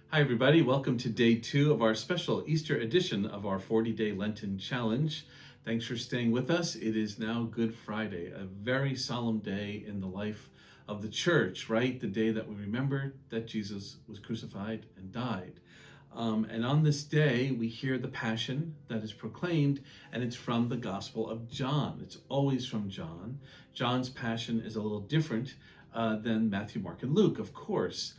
Hi, everybody. Welcome to day 2 of our special Easter edition of our 40-day Lenten challenge. Thanks for staying with us. It is now Good Friday, a very solemn day in the life of the church, right? The day that we remember that Jesus was crucified and died. And on this day, we hear the passion that is proclaimed, and it's from the Gospel of John. It's always from John. John's passion is a little different than Matthew, Mark, and Luke, of course.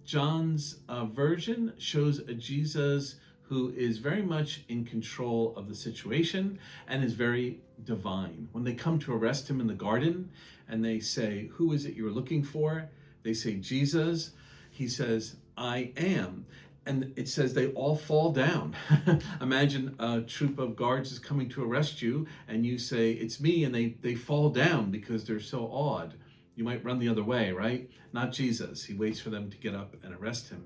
John's version shows a Jesus who is very much in control of the situation and is very divine. When they come to arrest him in the garden and they say, "Who is it you're looking for?" They say, "Jesus." He says, "I am." And it says they all fall down. Imagine a troop of guards is coming to arrest you and you say, "It's me," and they fall down because they're so awed. You might run the other way, right? Not Jesus. He waits for them to get up and arrest him.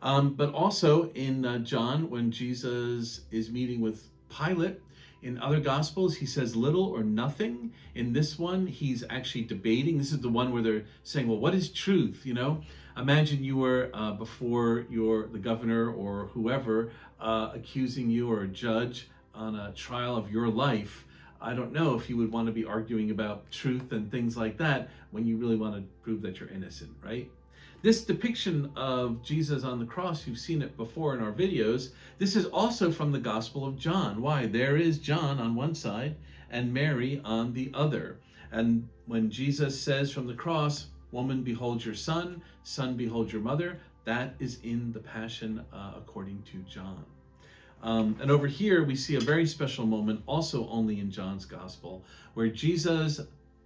But also in John, when Jesus is meeting with Pilate, in other Gospels, he says little or nothing. In this one, he's actually debating. This is the one where they're saying, well, what is truth? Imagine you were before the governor or whoever accusing you, or a judge on a trial of your life. I don't know if you would want to be arguing about truth and things like that when you really want to prove that you're innocent, right? This depiction of Jesus on the cross, you've seen it before in our videos. This is also from the Gospel of John. Why? There is John on one side and Mary on the other. And when Jesus says from the cross, "Woman, behold your son, son, behold your mother," that is in the Passion according to John. And over here, we see a very special moment, also only in John's Gospel, where Jesus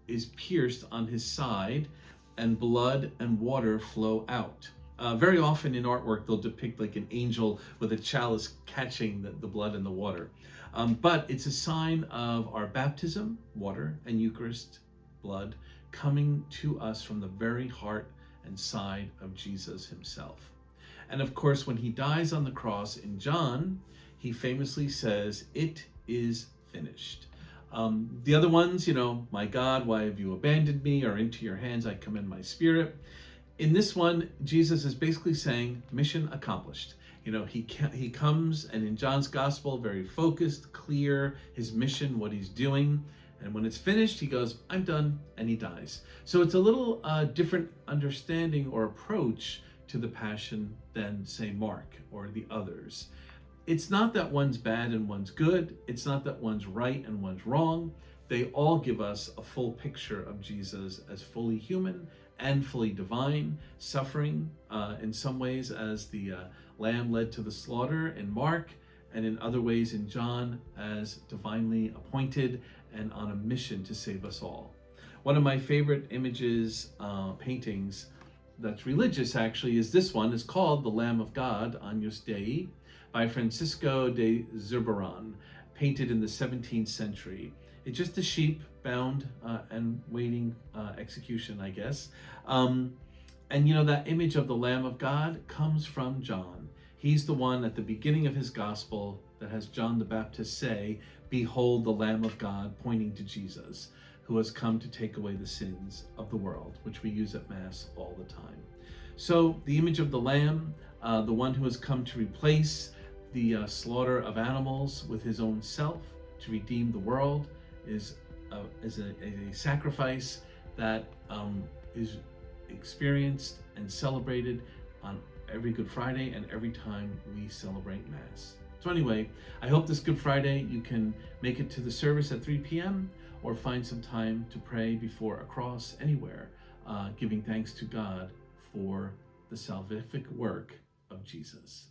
is pierced on his side and blood and water flow out. Very often in artwork, they'll depict like an angel with a chalice catching the blood and the water. But it's a sign of our baptism, water, and Eucharist, blood, coming to us from the very heart and side of Jesus himself. And of course, when he dies on the cross in John, he famously says, "It is finished." The other ones, "My God, why have you abandoned me?" or "Into your hands I commend my spirit." In this one, Jesus is basically saying, mission accomplished. He comes, and in John's Gospel, very focused, clear, his mission, what he's doing. And when it's finished, he goes, "I'm done," and he dies. So it's a little different understanding or approach to the Passion than, say, Mark or the others. It's not that one's bad and one's good. It's not that one's right and one's wrong. They all give us a full picture of Jesus as fully human and fully divine, suffering in some ways as the lamb led to the slaughter in Mark, and in other ways in John as divinely appointed and on a mission to save us all. One of my favorite images, paintings that's religious actually, is this one. It's called The Lamb of God, Agnus Dei, by Francisco de Zurbarán, painted in the 17th century. It's just a sheep bound and waiting execution, I guess. And that image of the Lamb of God comes from John. He's the one at the beginning of his gospel that has John the Baptist say, "Behold the Lamb of God," pointing to Jesus, who has come to take away the sins of the world, which we use at Mass all the time. So the image of the Lamb, the one who has come to replace the slaughter of animals with his own self to redeem the world, is a sacrifice that is experienced and celebrated on every Good Friday and every time we celebrate Mass. So anyway, I hope this Good Friday you can make it to the service at 3 p.m. or find some time to pray before a cross anywhere, giving thanks to God for the salvific work of Jesus.